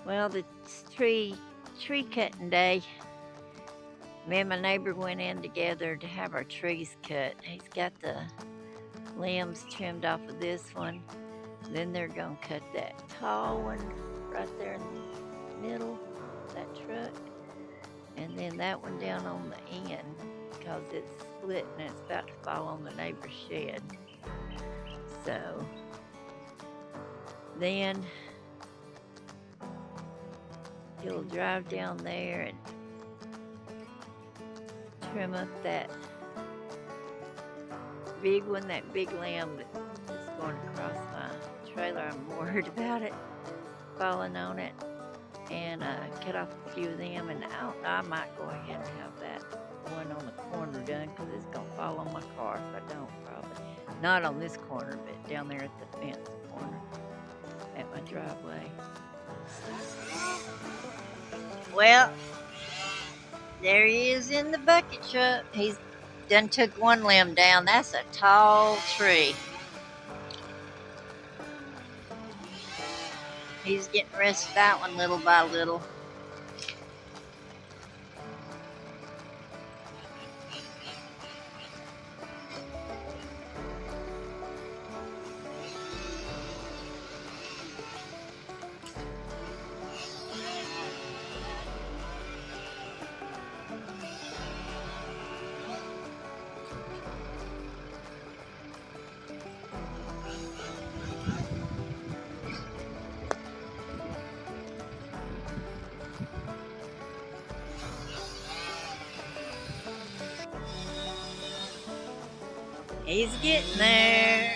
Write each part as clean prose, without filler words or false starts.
Well, the tree cutting day. Me and my neighbor went in together to have our trees cut. He's got the limbs trimmed off of this one. Then they're gonna cut that tall one right there in the middle, that truck. And then that one down on the end because it's split and it's about to fall on the neighbor's shed. So then he'll drive down there and trim up that big one, that big limb that's going across my trailer. I'm worried about it falling on it, and cut off a few of them. And I might go ahead and have that one on the corner done because it's going to fall on my car if I don't, probably. Not on this corner, but down there at the fence corner at my driveway. Well, there he is in the bucket truck. He's done took one limb down. That's a tall tree. He's getting the rest of that one little by little. He's getting there.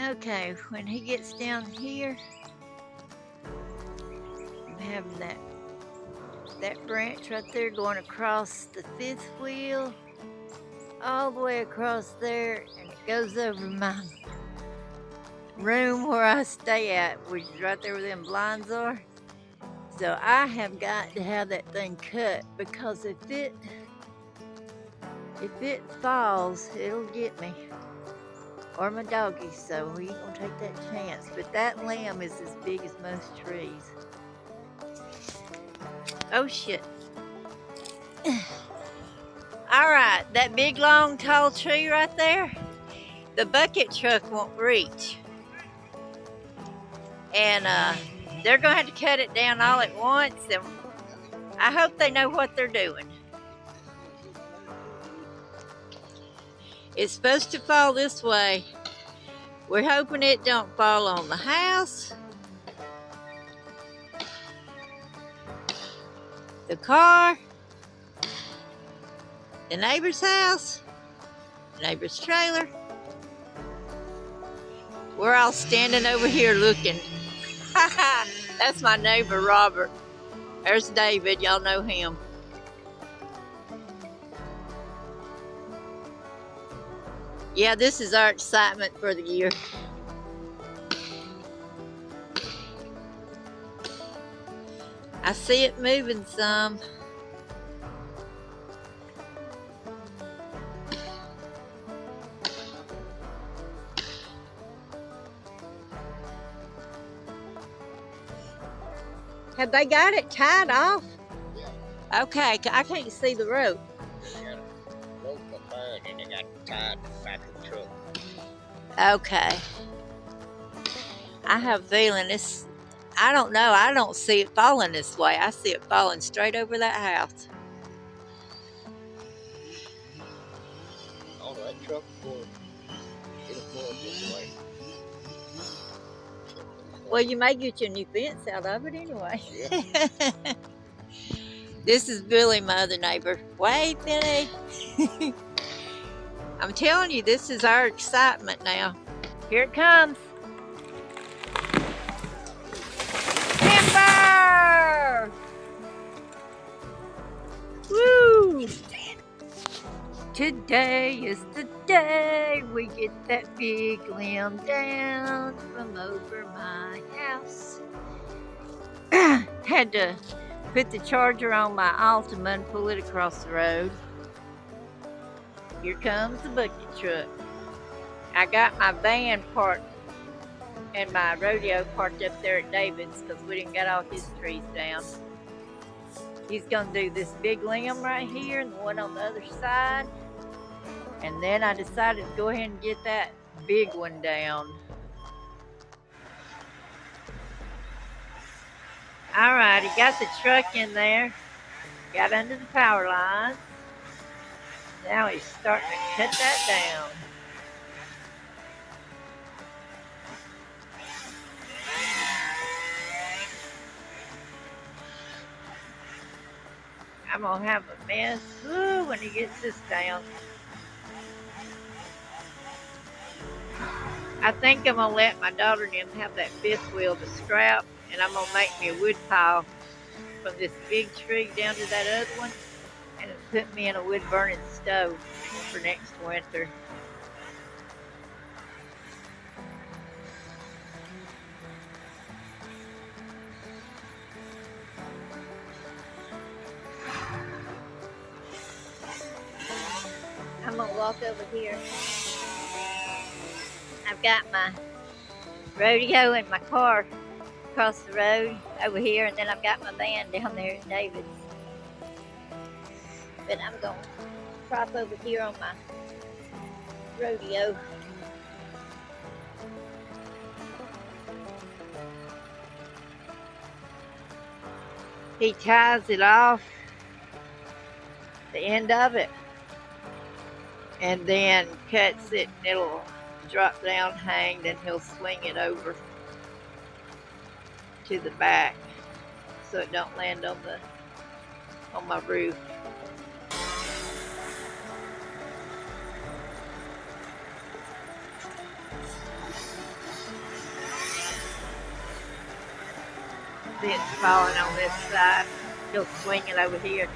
Okay, when he gets down here, I'm having that branch right there going across the fifth wheel, all the way across there, and it goes over my room where I stay at, which is right there where them blinds are. So I have got to have that thing cut because if it falls, it'll get me. Or my doggy, so we ain't gonna take that chance. But that limb is as big as most trees. Oh shit. Alright, that big long tall tree right there, the bucket truck won't reach. And they're gonna have to cut it down all at once, and I hope they know what they're doing. It's supposed to fall this way. We're hoping it don't fall on the house, the car, the neighbor's house, neighbor's trailer. We're all standing over here looking. That's my neighbor, Robert. There's David, y'all know him. Yeah, this is our excitement for the year. I see it moving some. Have they got it tied off? Yeah. Okay, I can't see the rope. They got a rope up there and then they got it tied to the back of the truck. Okay. I have a feeling it's, I don't know, I don't see it falling this way. I see it falling straight over that house. Oh, that truck will pull it this way. Well, you may get your new fence out of it anyway. Yeah. This is Billy, my other neighbor. Wait, Billy. I'm telling you, this is our excitement now. Here it comes. Timber! Woo! Today is the day we get that big limb down from over my house. Had to put the charger on my Altima and pull it across the road. Here comes the bucket truck. I got my van parked and my rodeo parked up there at David's because we didn't get all his trees down. He's gonna do this big limb right here and the one on the other side. And then I decided to go ahead and get that big one down. All right, he got the truck in there, got under the power lines. Now he's starting to cut that down. I'm gonna have a mess when he gets this down. I think I'm gonna let my daughter and him have that fifth wheel to scrap, and I'm gonna make me a wood pile from this big tree down to that other one, and put me in a wood burning stove for next winter. I'm gonna walk over here. I've got my rodeo in my car across the road over here, and then I've got my van down there at David's. But I'm going to prop over here on my rodeo. He ties it off the end of it and then cuts it, and it'll drop down, hang, then he'll swing it over to the back so it don't land on my roof. See, it's falling on this side. He'll swing it over here.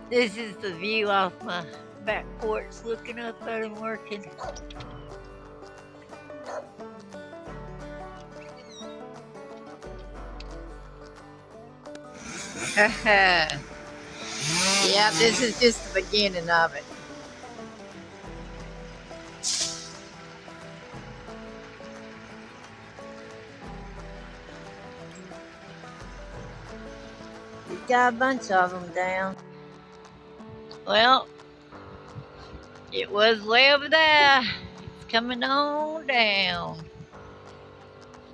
This is the view off my back porch, looking up at him working. Yeah, this is just the beginning of it. We got a bunch of them down. Well, it was way over there. It's coming on down.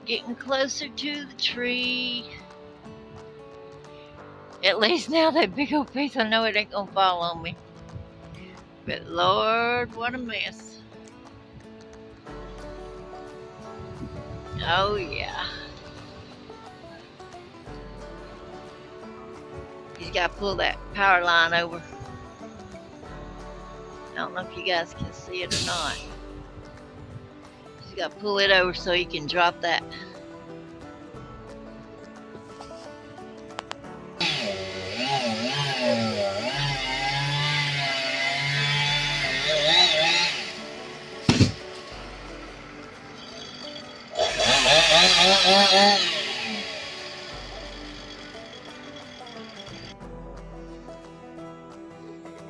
Getting closer to the tree. At least now that big old piece, I know it ain't gonna fall on me. But Lord, what a mess. Oh yeah. He's got to pull that power line over. I don't know if you guys can see it or not. He's got to pull it over so he can drop that.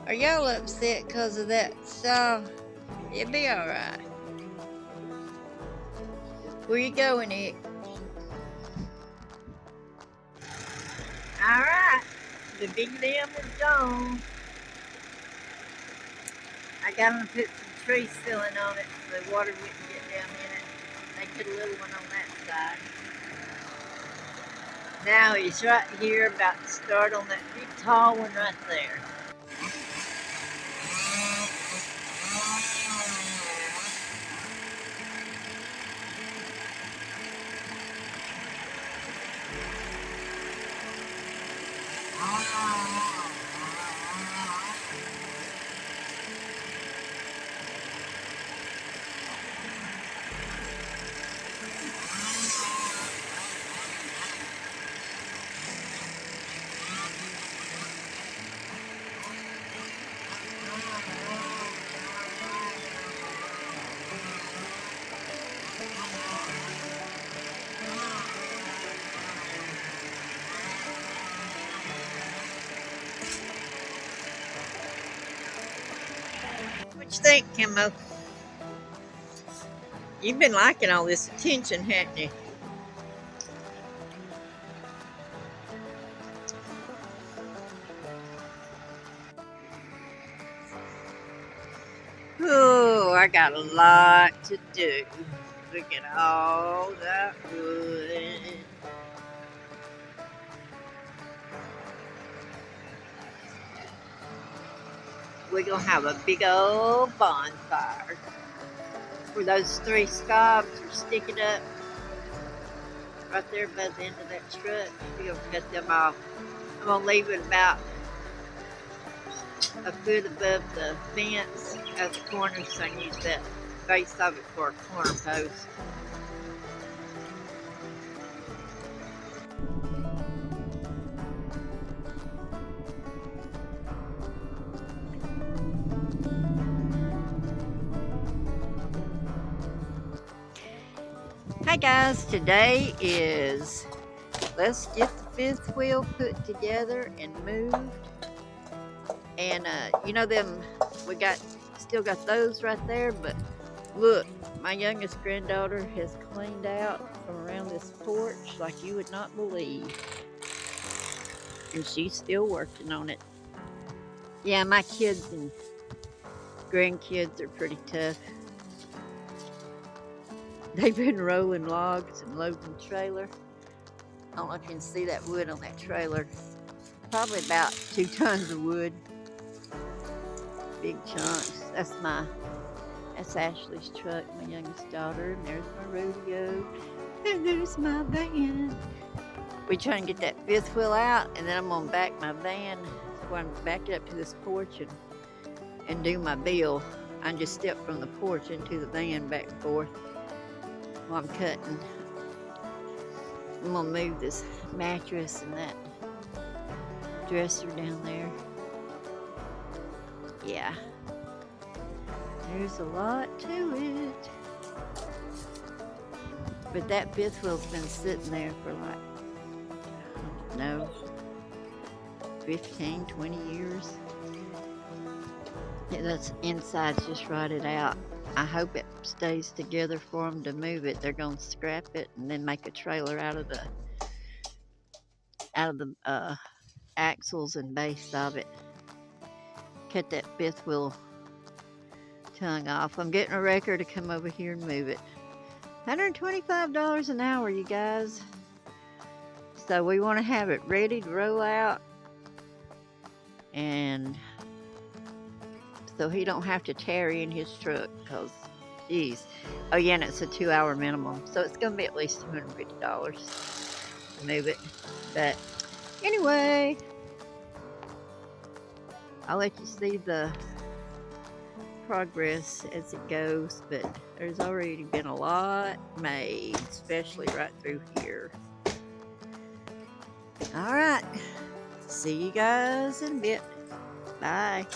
Are y'all upset because of that saw? It'll be alright. Where you going, Nick? Alright. The big limb is gone. I got him to put some tree filling on it so the water wouldn't get down in it. They put a little one on that side. Now he's right here about to start on that big tall one right there. What you think, Kimbo? You've been liking all this attention, haven't you? Oh, I got a lot to do. Look at all that wood. We're gonna have a big old bonfire where those 3 stobs are sticking up right there by the end of that truck. We're gonna cut them off. I'm gonna leave it about a foot above the fence at the corner so I can use that base of it for a corner post. Hi guys, today is, let's get the 5th wheel put together and moved. And you know them, we still got those right there, but look, my youngest granddaughter has cleaned out from around this porch like you would not believe. And she's still working on it. Yeah, my kids and grandkids are pretty tough. They've been rolling logs and loading trailer. I don't know if you can see that wood on that trailer. Probably about 2 tons of wood. Big chunks. That's Ashley's truck, my youngest daughter. And there's my rodeo. And there's my van. We're trying to get that 5th wheel out, and then I'm gonna back my van. So I'm gonna back it up to this porch and do my bill. I just step from the porch into the van back and forth while I'm cutting. I'm gonna move this mattress and that dresser down there. Yeah, there's a lot to it. But that 5th wheel's been sitting there for like, I don't know, 15, 20 years. Yeah, that's inside's just rotted out. I hope it stays together for them to move it. They're gonna scrap it and then make a trailer out of the axles and base of it. Cut that 5th wheel tongue off. I'm getting a wrecker to come over here and move it. $125 an hour, you guys. So we want to have it ready to roll out, and so he don't have to tarry in his truck, because geez. Oh yeah, and it's a 2-hour minimum, so it's gonna be at least $250 to move it. But anyway, I'll let you see the progress as it goes, but there's already been a lot made, especially right through here. All right, see you guys in a bit. Bye.